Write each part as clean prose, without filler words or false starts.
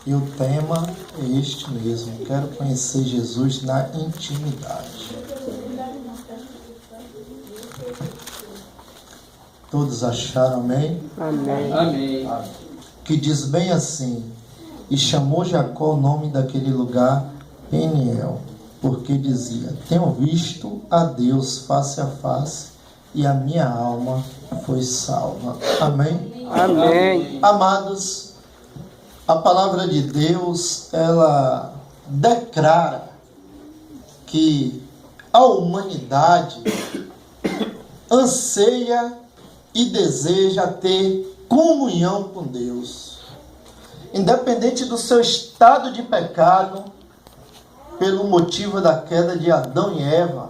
E o tema é este mesmo. Quero conhecer Jesus na intimidade. Todos acharam, amém? Amém. Amém. Que diz bem assim: e chamou Jacó o nome daquele lugar Peniel, porque dizia: tenho visto a Deus face a face, e a minha alma foi salva. Amém? Amém. Amados, a palavra de Deus, ela declara que a humanidade anseia e deseja ter comunhão com Deus. Independente do seu estado de pecado, pelo motivo da queda de Adão e Eva,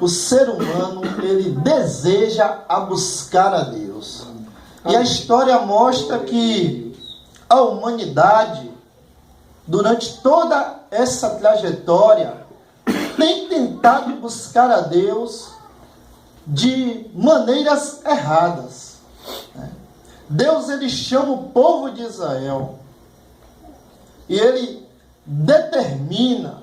o ser humano, ele deseja a buscar a Deus. E a história mostra que a humanidade, durante toda essa trajetória, tem tentado buscar a Deus de maneiras erradas. Deus, ele chama o povo de Israel e ele determina,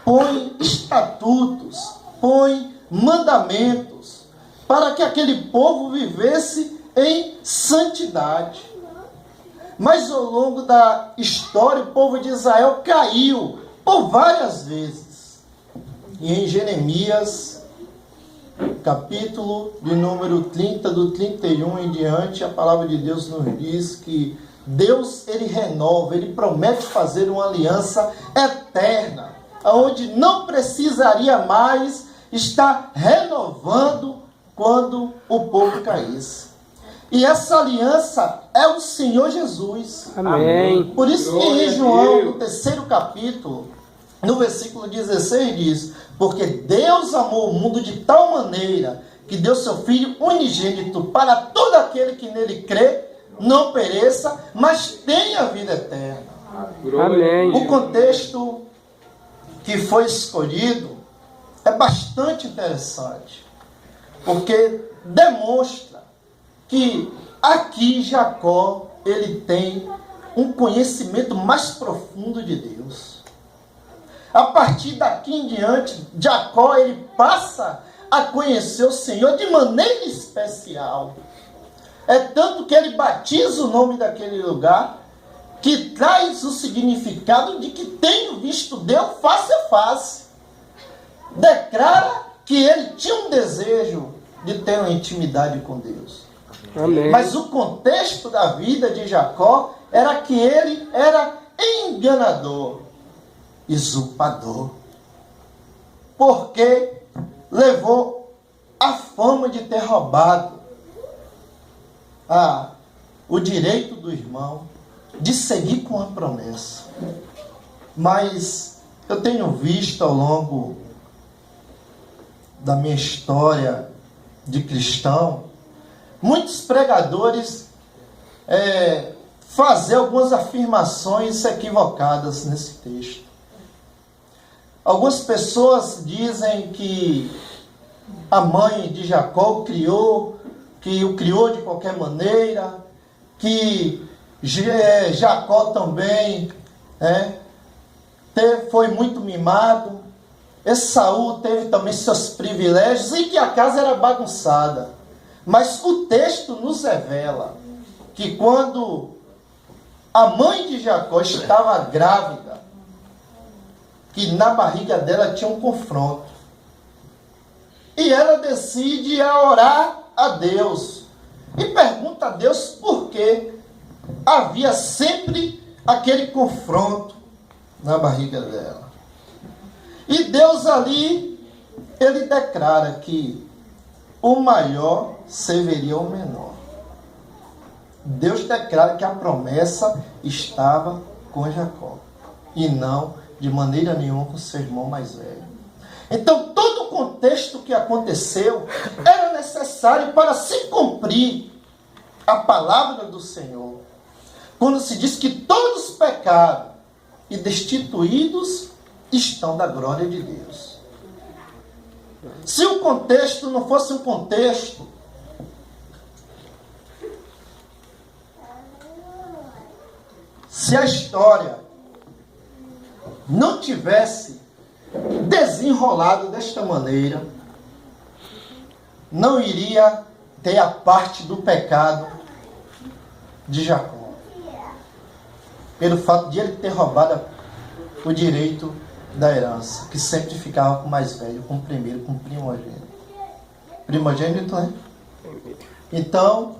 põe estatutos, põe mandamentos para que aquele povo vivesse em santidade. Mas ao longo da história, o povo de Israel caiu por várias vezes. E em Jeremias, capítulo de número 30, do 31 em diante, a palavra de Deus nos diz que Deus, ele renova, ele promete fazer uma aliança eterna, onde não precisaria mais estar renovando quando o povo caísse. E essa aliança é o Senhor Jesus. Amém. Por isso que em João, no 3º capítulo, no versículo 16 diz: porque Deus amou o mundo de tal maneira que deu seu Filho unigênito para todo aquele que nele crê, não pereça, mas tenha vida eterna. Amém. O contexto que foi escolhido é bastante interessante, porque demonstra que aqui Jacó, ele tem um conhecimento mais profundo de Deus. A partir daqui em diante, Jacó, ele passa a conhecer o Senhor de maneira especial. É tanto que ele batiza o nome daquele lugar, que traz o significado de que tenho visto Deus face a face. Declara que ele tinha um desejo de ter uma intimidade com Deus. Amém. Mas o contexto da vida de Jacó era que ele era enganador, usurpador, porque levou a fama de ter roubado o direito do irmão de seguir com a promessa. Mas eu tenho visto ao longo da minha história de cristão muitos pregadores fazer algumas afirmações equivocadas nesse texto. Algumas pessoas dizem que a mãe de Jacó o criou de qualquer maneira, que Jacó também foi muito mimado, Esaú teve também seus privilégios e que a casa era bagunçada. Mas o texto nos revela que quando a mãe de Jacó estava grávida, que na barriga dela tinha um confronto. E ela decide orar a Deus. E pergunta a Deus por que havia sempre aquele confronto na barriga dela. E Deus ali, ele declara que o maior serviria ao menor. Deus declara que a promessa estava com Jacó e não de maneira nenhuma com seu irmão mais velho. Então todo o contexto que aconteceu era necessário para se cumprir a palavra do Senhor, quando se diz que todos pecaram e destituídos estão da glória de Deus. Se o contexto não fosse um contexto se a história não tivesse desenrolado desta maneira, não iria ter a parte do pecado de Jacó. Pelo fato de ele ter roubado o direito da herança, que sempre ficava com o mais velho, com o primeiro, com o primogênito. Primogênito, né? Então,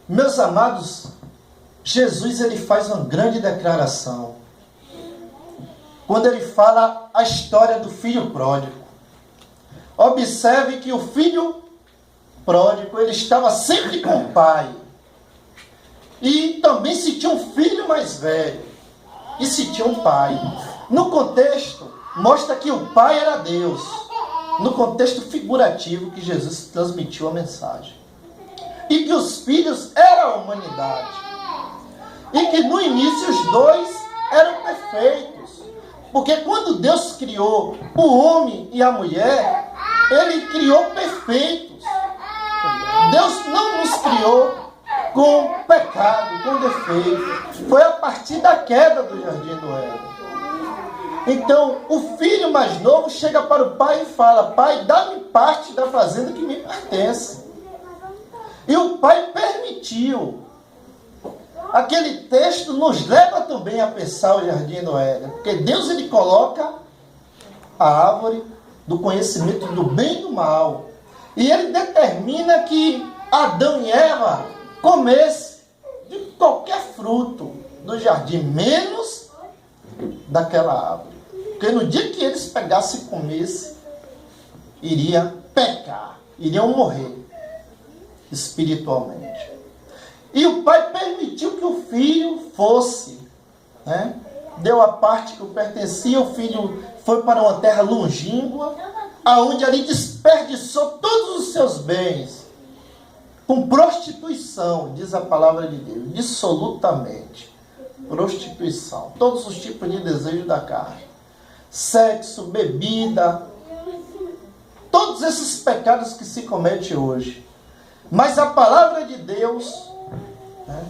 meus amados, Jesus ele faz uma grande declaração quando ele fala a história do filho pródigo. Observe que o filho pródigo ele estava sempre com o pai. E também se tinha um filho mais velho. E se tinha um pai. No contexto, mostra que o pai era Deus. No contexto figurativo que Jesus transmitiu a mensagem. E que os filhos eram a humanidade. E que no início os dois eram perfeitos. Porque quando Deus criou o homem e a mulher, Ele criou perfeitos. Deus não nos criou com pecado, com defeito. Foi a partir da queda do Jardim do Éden. Então, o filho mais novo chega para o pai e fala: pai, dá-me parte da fazenda que me pertence. E o pai permitiu. Aquele texto nos leva também a pensar o Jardim do Éden. Porque Deus ele coloca a árvore do conhecimento do bem e do mal. E ele determina que Adão e Eva comessem de qualquer fruto do jardim, menos daquela árvore. Porque no dia que eles pegassem e comessem, iria pecar, iriam morrer espiritualmente. E o pai permitiu que o filho fosse, né? Deu a parte que o pertencia, o filho foi para uma terra longínqua, aonde ali desperdiçou todos os seus bens, com prostituição, diz a palavra de Deus, dissolutamente, prostituição, todos os tipos de desejo da carne, sexo, bebida, todos esses pecados que se cometem hoje. Mas a palavra de Deus, né,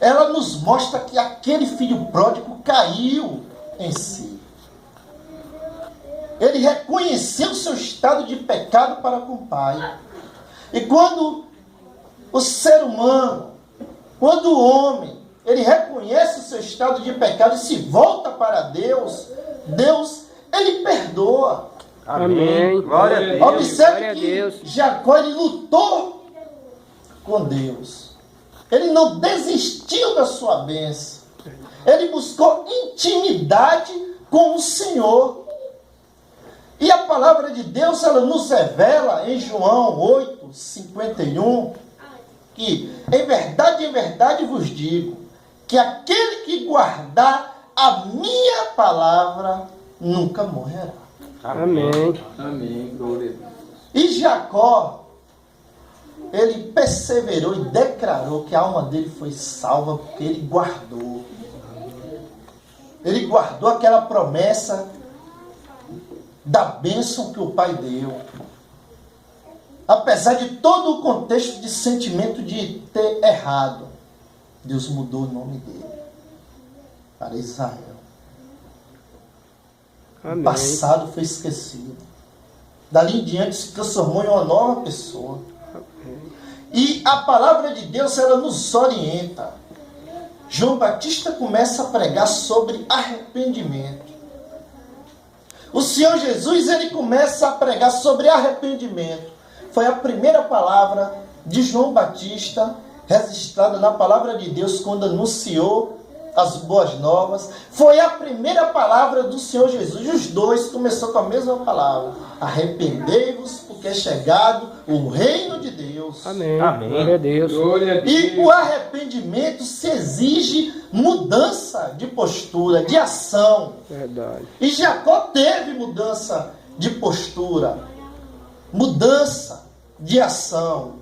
ela nos mostra que aquele filho pródigo caiu em si. Ele reconheceu seu estado de pecado para com o pai. E quando o ser humano, quando o homem, ele reconhece o seu estado de pecado e se volta para Deus, Deus, ele perdoa. Amém. Glória a Deus. Observe Glória a que Deus. Jacó, ele lutou com Deus. Ele não desistiu da sua bênção. Ele buscou intimidade com o Senhor. E a palavra de Deus, ela nos revela em João 8:51, que em verdade vos digo, que aquele que guardar a minha palavra nunca morrerá. Amém. Amém. Glória a Deus. E Jacó, ele perseverou e declarou que a alma dele foi salva porque ele guardou. Ele guardou aquela promessa da bênção que o pai deu. Apesar de todo o contexto de sentimento de ter errado, Deus mudou o nome dele para Israel. Amém. O passado foi esquecido. Dali em diante se transformou em uma nova pessoa. E a palavra de Deus, ela nos orienta. João Batista começa a pregar sobre arrependimento. O Senhor Jesus, ele começa a pregar sobre arrependimento. Foi a primeira palavra de João Batista, registrada na palavra de Deus, quando anunciou as boas novas. Foi a primeira palavra do Senhor Jesus. Os dois começou com a mesma palavra. Arrependei-vos, porque é chegado o reino de Deus. Amém. Amém. Glória a Deus. Glória a Deus. E o arrependimento se exige mudança de postura, de ação. Verdade. E Jacó teve mudança de postura, mudança de ação.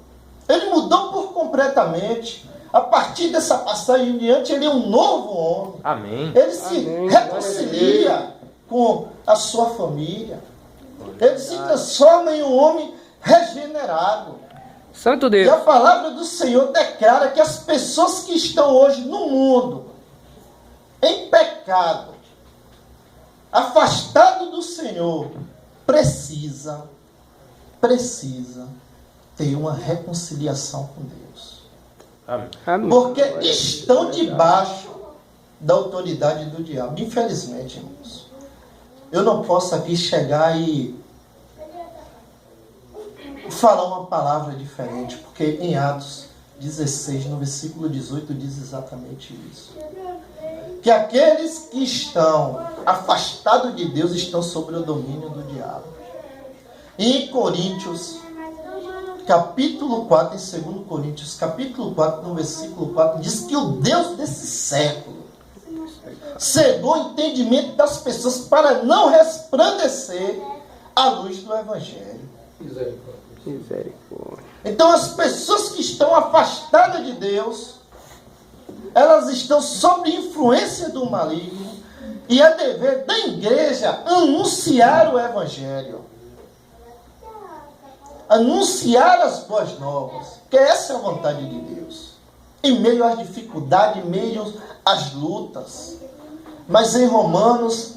Ele mudou por completamente. A partir dessa passagem em diante, ele é um novo homem. Amém. Ele se Amém. reconcilia com a sua família. Ele se transforma em um homem regenerado. Santo E Deus. a palavra do Senhor declara que as pessoas que estão hoje no mundo, em pecado, afastado do Senhor, precisa ter uma reconciliação com Deus. Amém. Porque estão debaixo da autoridade do diabo. Infelizmente, irmãos, eu não posso aqui chegar e falar uma palavra diferente, porque em Atos 16, no versículo 18, diz exatamente isso. Que aqueles que estão afastados de Deus estão sob o domínio do diabo. E em Coríntios, capítulo 4, em 2 Coríntios, capítulo 4, no versículo 4, diz que o Deus desse século cegou o entendimento das pessoas para não resplandecer a luz do Evangelho. Misericórdia. Então as pessoas que estão afastadas de Deus, elas estão sob influência do maligno, e é dever da igreja anunciar o Evangelho. Anunciar as boas novas, que essa é a vontade de Deus. Em meio às dificuldades, em meio às lutas. Mas em Romanos,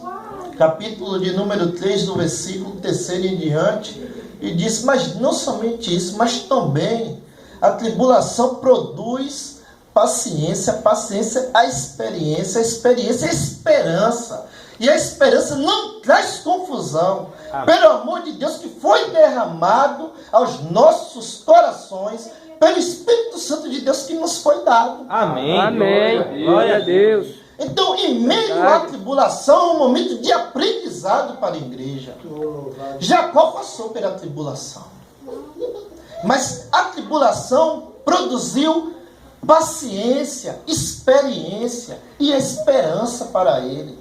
capítulo de número 3, do versículo 3 em diante, e diz, mas não somente isso, mas também a tribulação produz paciência, paciência, a experiência, a esperança. E a esperança não traz confusão. Amém. Pelo amor de Deus que foi derramado aos nossos corações, pelo Espírito Santo de Deus que nos foi dado. Amém. Amém. Glória a Deus. Então, em meio à tribulação, é um momento de aprendizado para a igreja. Jacó passou pela tribulação. Mas a tribulação produziu paciência, experiência e esperança para ele.